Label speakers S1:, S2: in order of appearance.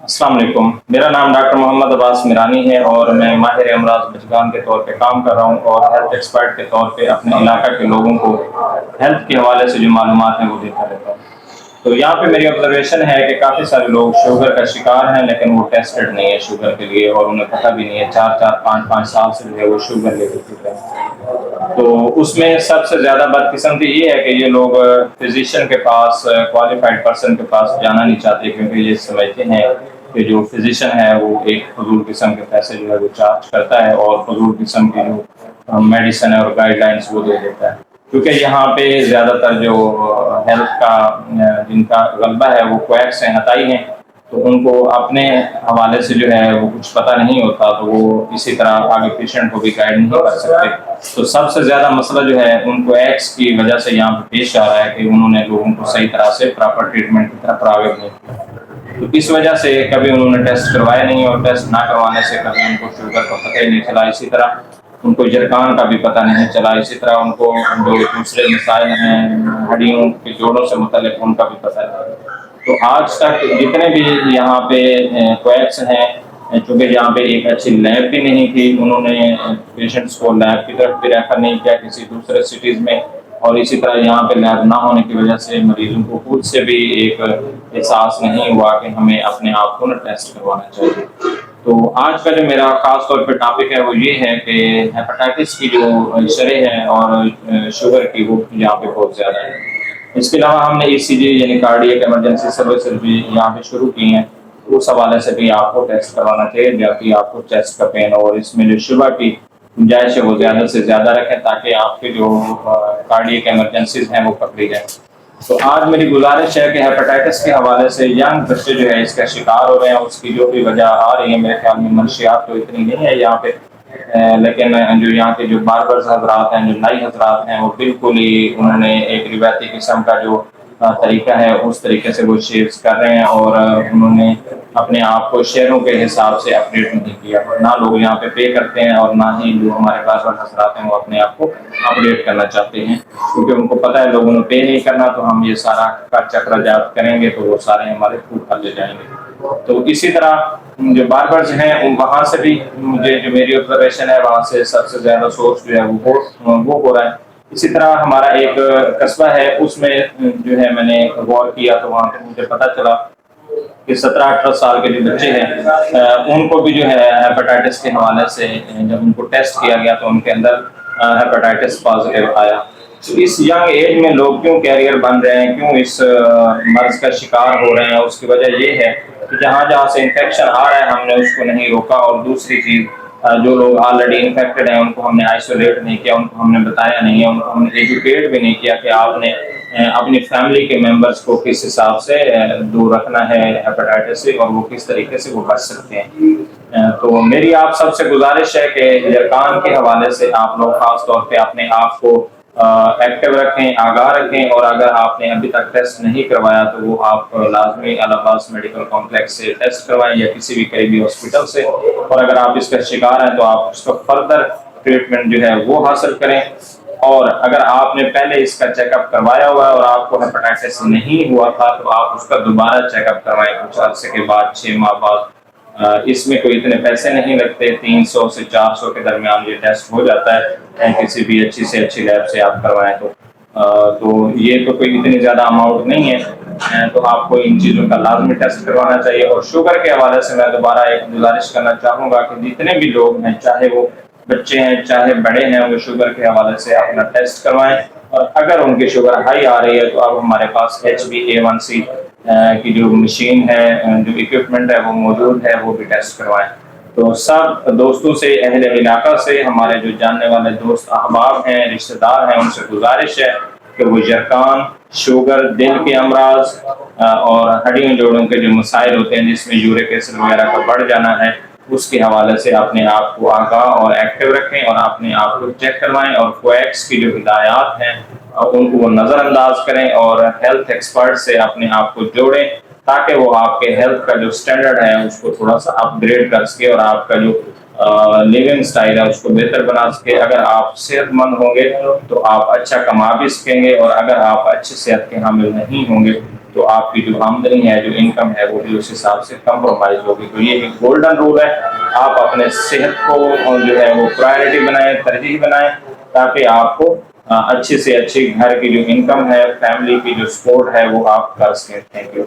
S1: अस्सलाम वालेकुम। मेरा नाम डॉक्टर मोहम्मद अब्बास मिरानी है और मैं माहिर अमराज बचगान के तौर पे काम कर रहा हूँ और हेल्थ एक्सपर्ट के तौर पे अपने इलाका के लोगों को हेल्थ के हवाले से जो मालूमात हैं वो देता रहता हूँ। तो यहाँ पे मेरी ऑब्जर्वेशन है कि काफ़ी सारे लोग शुगर का शिकार हैं, लेकिन वो टेस्टेड नहीं है शुगर के लिए और उन्हें पता भी नहीं है। 4-4 5-5 साल से जो है वो शुगर लेकर फिर रहे हैं। तो उसमें सबसे ज़्यादा बदकिस्मती ये है कि ये लोग फिजिशियन के पास, क्वालिफाइड पर्सन के पास जाना नहीं चाहते, क्योंकि ये समझते हैं कि जो फिजिशियन है वो एक फजूल किस्म के पैसे जो है वो चार्ज करता है और फजूल किस्म की जो मेडिसिन है और गाइडलाइंस वो दे देता है। क्योंकि यहाँ पे ज़्यादातर जो हेल्थ का जिनका गलबा है वो क्वैक्स हैं, हताई हैं, तो उनको अपने हवाले से जो है वो कुछ पता नहीं होता, तो वो इसी तरह आगे पेशेंट को भी गाइड नहीं कर सकते। तो सबसे ज़्यादा मसला जो है उनको एक्स की वजह से यहाँ पे पेश आ रहा है कि उन्होंने लोगों को सही तरह से प्रॉपर ट्रीटमेंट की तरफ राग़िब नहीं किया। तो इस वजह से कभी उन्होंने टेस्ट करवाया नहीं और टेस्ट ना करवाने से कभी उनको शुगर का पता ही नहीं चला। इसी तरह उनको जरकान का भी पता नहीं चला। इसी तरह उनको जो दूसरे मसाइल हैं हड्डियों के जोड़ों से मुतल्लिक उनका भी पता नहीं। तो आज तक जितने भी यहाँ पे क्वैक्स हैं, चूँकि यहाँ पे एक अच्छी लैब भी नहीं थी, उन्होंने पेशेंट्स को लैब की तरफ भी रेफर नहीं किया किसी दूसरे सिटीज़ में, और इसी तरह यहाँ पे लैब ना होने की वजह से मरीजों को खुद से भी एक एहसास नहीं हुआ कि हमें अपने आप को ना टेस्ट करवाना चाहिए। तो आज का जो मेरा खास तौर पे टॉपिक है वो ये है कि हेपेटाइटिस की जो शरह है और शुगर की वो यहाँ पे बहुत ज़्यादा है। इसके अलावा हमने ईसीजी यानी कार्डियक इमरजेंसी सर्विसेज भी यहाँ पे शुरू की हैं। उस हवाले से भी आपको टेस्ट करवाना चाहिए जबकि आपको चेस्ट का पेन और इसमें जो शुगर की गुंजाइश है वो ज़्यादा से ज़्यादा रखें ताकि आपके जो कार्डियक इमरजेंसीज हैं वो पकड़ी जाए। तो आज मेरी गुजारिश है कि हेपेटाइटिस के हवाले से यंग बच्चे जो है इसका शिकार हो रहे हैं, उसकी जो भी वजह आ रही है मेरे ख्याल में मंशियात तो इतनी नहीं है यहाँ पे, लेकिन जो यहाँ के जो बार्बर्स हजरात हैं, जो नाई हजरात हैं, वो बिल्कुल ही उन्होंने एक रिवायती किस्म का जो तरीका है उस तरीके से वो शेव्स कर रहे हैं और उन्होंने अपने आप को शेयरों के हिसाब से अपडेट नहीं किया। ना लोग यहाँ पे पे करते हैं और ना ही जो हमारे बार्बर हजरात हैं वो अपने आप को अपडेट करना चाहते हैं, क्योंकि उनको पता है लोगों ने पे नहीं करना तो हम ये सारा का चक्राजात करेंगे तो वो सारे हमारे खूब कर ले जाएंगे। तो इसी तरह जो बार्बर्स हैं वहाँ से भी मुझे जो मेरी ऑब्जर्वेशन है वहाँ से सबसे ज़्यादा सोर्स जो है वो हो रहा है। इसी तरह हमारा एक कस्बा है उसमें जो है मैंने गौर किया तो वहाँ पे मुझे पता चला कि 17-18 साल के जो बच्चे हैं उनको भी जो है हेपेटाइटिस के हवाले से जब उनको टेस्ट किया गया तो उनके अंदर हेपेटाइटिस पॉजिटिव आया। तो इस यंग एज में लोग क्यों कैरियर बन रहे हैं, क्यों इस मर्ज का शिकार हो रहे हैं, उसकी वजह ये है कि जहाँ जहाँ से इन्फेक्शन आ रहा है हमने उसको नहीं रोका, और दूसरी चीज़ जो लोग ऑलरेडी इन्फेक्टेड हैं उनको हमने आइसोलेट नहीं किया, उनको हमने बताया नहीं है, उनको हमने एजुकेट भी नहीं किया कि आपने अपनी फैमिली के मेंबर्स को किस हिसाब से दूर रखना है हेपेटाइटिस से और वो किस तरीके से वो बच सकते हैं। तो मेरी आप सबसे गुजारिश है कि जरकान के हवाले से आप लोग खास तौर पे अपने आप को एक्टिव रखें, आगाह रखें, और अगर आपने अभी तक टेस्ट नहीं करवाया तो वो आप लाजमी इलाहाबाद मेडिकल कॉम्प्लेक्स से टेस्ट करवाएं या किसी भी करीबी हॉस्पिटल से, और अगर आप इसका शिकार हैं तो आप उसका फर्दर ट्रीटमेंट जो है वो हासिल करें। और अगर आपने पहले इसका चेकअप करवाया हुआ है और आपको हेपेटाइटिस नहीं हुआ था तो आप उसका दोबारा चेकअप करवाएं कुछ अर्से के बाद, 6 माह बाद। इसमें कोई इतने पैसे नहीं लगते, 300 से 400 के दरमियान ये टेस्ट हो जाता है किसी भी अच्छी से अच्छी लैब से आप करवाएं तो ये तो कोई इतनी ज़्यादा अमाउंट नहीं है, तो आपको इन चीज़ों का लाजमी टेस्ट करवाना चाहिए। और शुगर के हवाले से मैं दोबारा एक गुजारिश करना चाहूँगा कि जितने भी लोग हैं, चाहे वो बच्चे हैं चाहे बड़े हैं, वो शुगर के हवाले से अपना टेस्ट करवाएं, और अगर उनकी शुगर हाई आ रही है तो अब हमारे पास HbA1c की जो मशीन है, जो इक्विपमेंट है वो मौजूद है, वो भी टेस्ट करवाएं। तो सब दोस्तों से, अहले इलाका से, हमारे जो जानने वाले दोस्त अहबाब हैं, रिश्तेदार हैं, उनसे गुजारिश है कि वो जरकान, शुगर, दिल के अमराज और हड्डियों जोड़ों के जो मसाइल होते हैं जिसमें यूरिक एसिड वगैरह का बढ़ जाना है उसके हवाले से अपने आप को आगाह और एक्टिव रखें और अपने आप को चेक करवाएं, और कोएक्स की जो हिदायत हैं उनको वो नज़रअंदाज करें और हेल्थ एक्सपर्ट से अपने आप को जोड़ें ताकि वो आपके हेल्थ का जो स्टैंडर्ड है उसको थोड़ा सा अपग्रेड कर सके और आपका जो لیونگ سٹائل ہے اس کو بہتر بنا سکے. اگر آپ صحت مند ہوں گے تو آپ اچھا کما بھی سکیں گے, اور اگر آپ اچھی صحت کے حامل نہیں ہوں گے تو آپ کی جو آمدنی ہے, جو انکم ہے, وہ بھی اس حساب سے کمپرومائز ہوگی. تو یہ ایک گولڈن رول ہے, آپ اپنے صحت کو جو ہے وہ پرائرٹی بنائیں, ترجیح بنائیں, تاکہ آپ کو اچھے سے اچھی گھر کی جو انکم ہے, فیملی کی جو سپورٹ ہے, وہ آپ کر سکیں. Thank you.